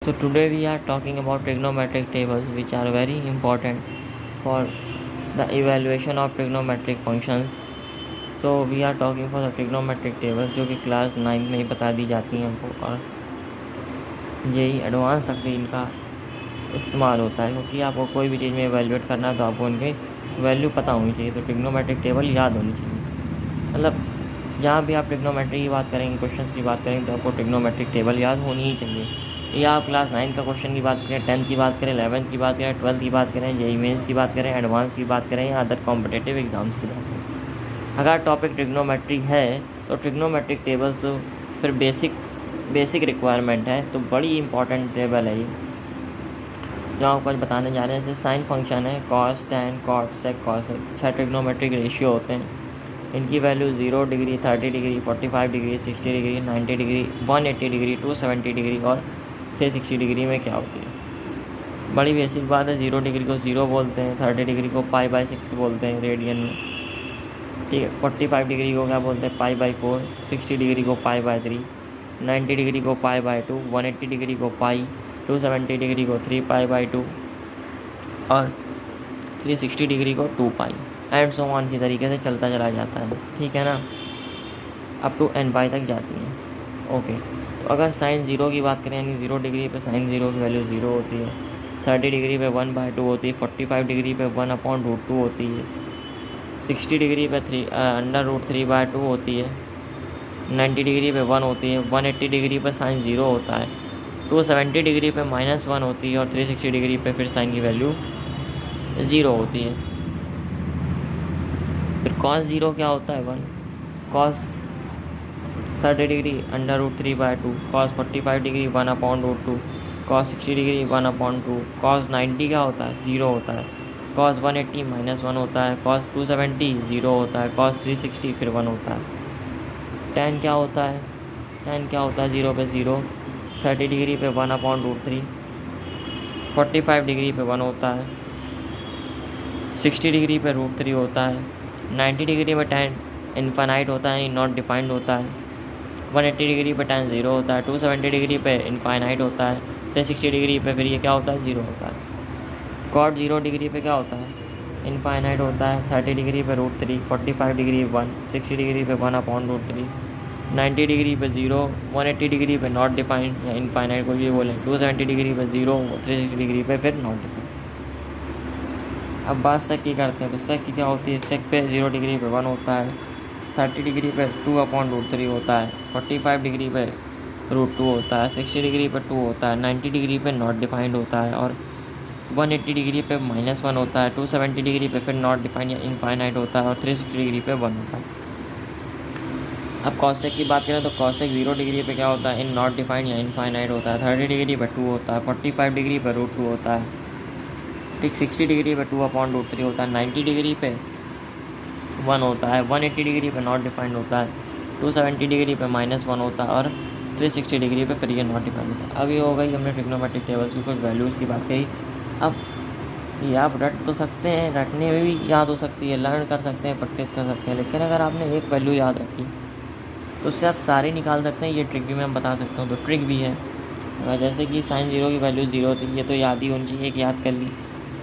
So today we are talking about trigonometric tables, which are very important for the evaluation of trigonometric functions. So we are talking for the trigonometric table जो कि class 9 में ही बता दी जाती हैं हमको, और JEE advance तक भी इनका इस्तेमाल होता है, क्योंकि आपको कोई भी चीज़ में एवेलुएट करना है तो आपको उनकी वैल्यू पता होनी चाहिए। तो ट्रिग्नोमेट्रिक टेबल याद होनी चाहिए। मतलब जहाँ भी आप ट्रिग्नोमेट्री की बात करेंगे, क्वेश्चंस की बात करेंगे, तो आपको ट्रिग्नोमेट्रिक टेबल याद होनी ही चाहिए। या आप क्लास 9 का क्वेश्चन की बात करें, 10th की बात करें, 11th की बात करें, 12th की बात करें, जेई मेंस की बात करें, एडवांस की बात करें, या अदर कॉम्पिटिटिव एग्ज़ाम्स की बात करें, अगर टॉपिक ट्रिग्नोमेट्री है तो ट्रिग्नोमेट्रिक टेबल्स फिर बेसिक रिक्वायरमेंट है, तो बड़ी इंपॉर्टेंट टेबल है ये, जो आपको आज बताने जा रहे हैं। जैसे साइन फंक्शन है, कॉस, टैन, कॉट, सेक, कॉसेक, 6 ट्रिग्नोमेट्रिक रेशियो होते हैं। इनकी value 0 degree, 30 degree, 45 degree, 60 degree, 90 degree, 180 degree, 270 degree और 360 डिग्री में क्या होती है। बड़ी बेसिक बात है। 0 डिग्री को 0 बोलते हैं, 30 डिग्री को π/6 बोलते हैं रेडियन में, ठीक है। 45 डिग्री को क्या बोलते हैं, π/4, 60 डिग्री को π/3, 90 डिग्री को π/2, 180 डिग्री को π, 270 डिग्री को 3π/2 और 360 डिग्री को 2π, एंड सो ऑन। इसी तरीके से चलता चला जाता है, ठीक है ना, अप टू n/π तक जाती हैं। ओके, तो अगर साइन 0 की बात करें, यानी 0 डिग्री पे साइन 0 की वैल्यू 0 होती है, 30 डिग्री पे 1/2 होती है, 45 डिग्री पे 1/√2 होती है, 60 डिग्री पे √3/2 होती है, 90 डिग्री पे 1 होती है, 180 डिग्री पे साइन 0 होता है, 270 डिग्री पे -1 होती है और 360 डिग्री पे फिर साइन की वैल्यू 0 होती है। फिर cos 0 क्या होता है, 1, cos 30 degree √3/2, cos 45 degree 1/√2, cos 60 degree 1/2, cos 90 क्या होता है, 0 होता है, cos 180 -1 होता है, cos 270 0 होता है, cos 360 फिर 1 होता है। tan क्या होता है, tan क्या होता है, 0 पे 0, 30 डिग्री पे 1/√3, 45 डिग्री पे 1 होता है, 60 डिग्री पे √3 होता है, 90 डिग्री पे tan इन्फाइनाइट होता है, नॉट डिफाइंड होता है, 180 डिग्री पे tan 0 होता है, 270 डिग्री पे इन्फाइनाइट होता है, 360 डिग्री पे फिर ये क्या होता है, 0 होता है। cot 0 डिग्री पे क्या होता है, इन्फाइनाइट होता है, 30 डिग्री पे √3, 45 डिग्री 1, 60 डिग्री पे 1/√3, 90 डिग्री पे 0, 180 डिग्री पे नॉट डिफाइंड या इन्फाइनाइट कोई भी बोले, 270 डिग्री पे 0, 360 डिग्री पे फिर नॉट डिफाइंड। अब बात सेक की करते हैं, तो सेक की क्या होती है, सेक पे 0 डिग्री पे 1 होता है, 30 डिग्री पे 2/√3 होता है, 45 डिग्री पे √2 होता है, 60 डिग्री पे 2 होता है, 90 डिग्री पे नॉट डिफाइंड होता है और 180 डिग्री पे -1 होता है, 270 डिग्री पे फिर नॉट डिफाइंड या इनफाइनाइट होता है और 360 डिग्री पे 1 होता है। अब कॉसेक की बात करें तो कॉसेक 0 डिग्री पे क्या होता है, इन नॉट डिफाइंड या इनफाइनाइट होता है, 30 डिग्री पे 2 होता है, 45 डिग्री पे √2 होता है, ठीक, 60 डिग्री पे 2/√3 होता है, 90 डिग्री पे 1 होता है, 180 डिग्री पे नॉट डिफाइंड होता है, 270 डिग्री पे -1 होता है और 360 डिग्री पे फिर ये नॉट डिफाइंड होता है। अब ये हो गई हमने ट्रिग्नोमेट्रिक टेबल्स की कुछ वैल्यूज़ की बात करी। अब ये आप रट तो सकते हैं, रटने में भी याद हो सकती है, लर्न कर सकते हैं, प्रैक्टिस कर सकते हैं, लेकिन अगर आपने एक वैल्यू याद रखी तो उससे आप सारे निकाल सकते हैं। ये ट्रिक भी मैं बता सकता हूँ, तो ट्रिक भी है। जैसे कि साइन 0 की वैल्यू 0 थी, ये तो याद ही होनी चाहिए, एक याद कर ली।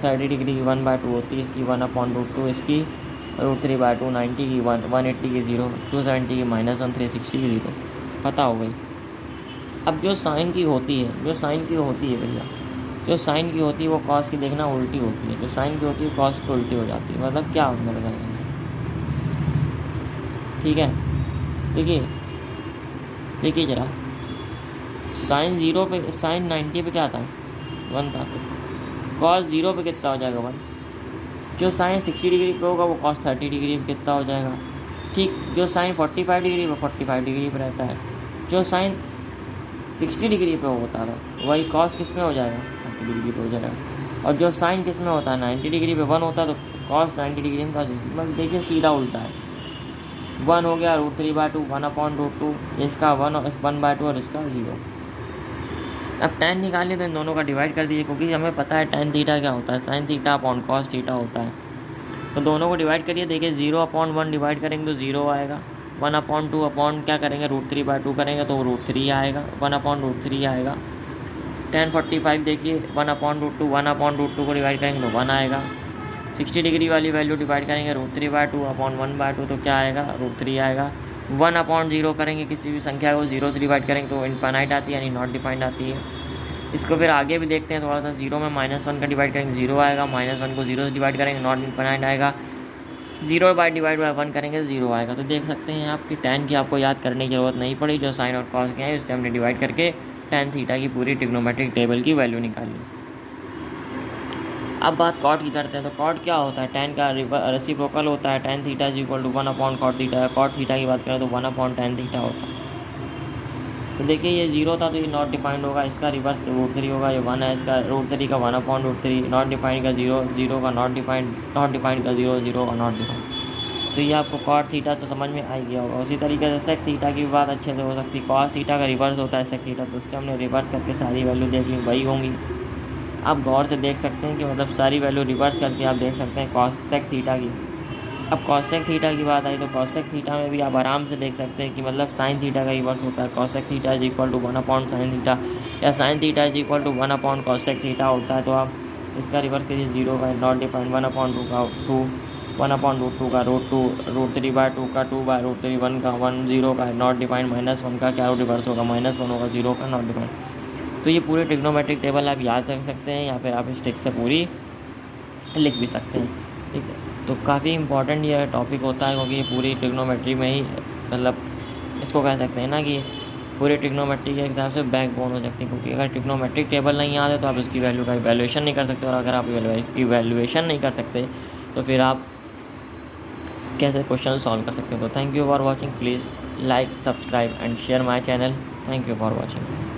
30 डिग्री की 1/2 होती है, इसकी 1/√2, इसकी √3/2, 90 की 1, 180 की 0, 270 की -1, 360 की 0, पता हो गई। अब जो साइन की होती है भैया, जो साइन की होती है वो कॉस की देखना उल्टी होती है, जो साइन की होती है कॉस की उल्टी हो जाती है। मतलब क्या मतलब है, ठीक है, देखिए जरा, साइन 0 पे, साइन 90 पे क्या था, 1 था, तो कॉस 0 पे कितना हो जाएगा, 1। जो साइन 60 डिग्री पे होगा वो कॉस 30 डिग्री पे कितना हो जाएगा, ठीक। जो साइन 45 डिग्री पे 45 डिग्री पे रहता है, जो साइन 60 डिग्री पे होता था वही कॉस किस में हो जाएगा, 30 डिग्री पे हो जाएगा। और जो साइन किस में होता है, 90 डिग्री पे 1 होता है, तो कॉस 90 डिग्री में, मतलब देखिए सीधा उल्टा है। 1 हो गया √3/2, 1/√2, इसका 1/2 और इसका 0। अब tan निकालिए तो इन दोनों का डिवाइड कर दीजिए, क्योंकि हमें पता है tan थीटा क्या होता है, sin theta upon cos theta होता है। तो दोनों को डिवाइड करिए, देखिए 0/1 डिवाइड करेंगे तो 0 आएगा, 1/2 अपॉन क्या करेंगे, √3/2 करेंगे तो √3 आएगा, 1/√3 आएगा, 1045 देखिए 1/√2, 1/√2 को डिवाइड करेंगे तो 1 आएगा। 60 डिग्री वाली वैल्यू डिवाइड करेंगे √3/2 अपॉन 1/2 तो क्या आएगा, √3 आएगा। 1/0 करेंगे किसी भी संख्या को 0 से डिवाइड करेंगे तो इनफाइनाइट आती है, यानी नॉट डिफाइंड आती है। इसको फिर आगे भी देखते हैं थोड़ा सा। 0 में -1 का डिवाइड करेंगे 0 आएगा, -1 को 0 से डिवाइड करेंगे नॉट इनफाइनाइट आएगा। 0 बाय डिवाइड बाय 1 करेंगे 0 आएगा। तो देख सकते हैं आपकी tan की आपको याद करने की ज़रूरत नहीं पड़ी, जो साइन और कॉस के हैं उससे हमने डिवाइड करके tan थीटा की पूरी ट्रिग्नोमेट्रिक टेबल की वैल्यू निकाली। अब बात कॉट की करते हैं। तो कॉट क्या होता है, tan का रेसिप्रोकल होता है। tan theta is equal to 1/cot theta. Cot theta की बात करें तो 1/tan थीटा होता है। तो देखिए ये 0 था तो ये नॉट डिफाइंड होगा, इसका रिवर्स √3 होगा। ये 1 है, इसका √3 का 1/√3, नॉट डिफाइंड का 0, 0 का नॉट डिफाइंड का 0, 0 का नॉट डिफाइंड। तो ये आपको कॉट थीटा तो समझ में आ गया होगा। उसी तरीके से सेक थीटा की बात अच्छे से हो सकती है। कॉस थीटा का रिवर्स होता है सेक थीटा, तो उससे हमने रिवर्स करके सारी वैल्यू देख ली, वही होंगी। आप गौर से देख सकते हैं कि मतलब सारी वैल्यू रिवर्स करके आप देख सकते हैं कॉसेक थीटा की। अब कॉसेक थीटा की बात आई तो कॉसेक थीटा में भी आप आराम से देख सकते हैं कि मतलब साइन थीटा का रिवर्स होता है। Cosec theta is equal to 1/sin theta, या sine theta is equal to 1/cosec theta होता है। तो आप इसका रिवर्स कीजिए, 0 का नॉट डिफाइंड, 1/2 का 2, 1/√2 का √2, √3/2 का 2/√3, 1 का 1, 0 का नॉट डिफाइंड, -1 का क्या रिवर्स होगा, -1 होगा, 0 का नॉट डिफाइंड। तो ये पूरी ट्रिग्नोमेट्रिक टेबल आप याद रख सकते हैं या फिर आप इस ट्रिक से पूरी लिख भी सकते हैं, ठीक है। तो काफ़ी इंपॉर्टेंट ये टॉपिक होता है, क्योंकि ये पूरी ट्रिग्नोमेट्री में ही मतलब इसको कह सकते हैं ना कि पूरी ट्रिग्नोमेट्री के हिसाब से बैकबोन हो सकती है। क्योंकि अगर ट्रिग्नोमेट्रिक टेबल नहीं आते तो आप इसकी वैल्यू का इवैल्यूएशन नहीं कर सकते, और अगर आप इवैल्यूएशन नहीं कर सकते तो फिर आप कैसे क्वेश्चन सॉल्व कर सकते हो। तो thank you for watching, please like, subscribe and share my channel. Thank you for watching.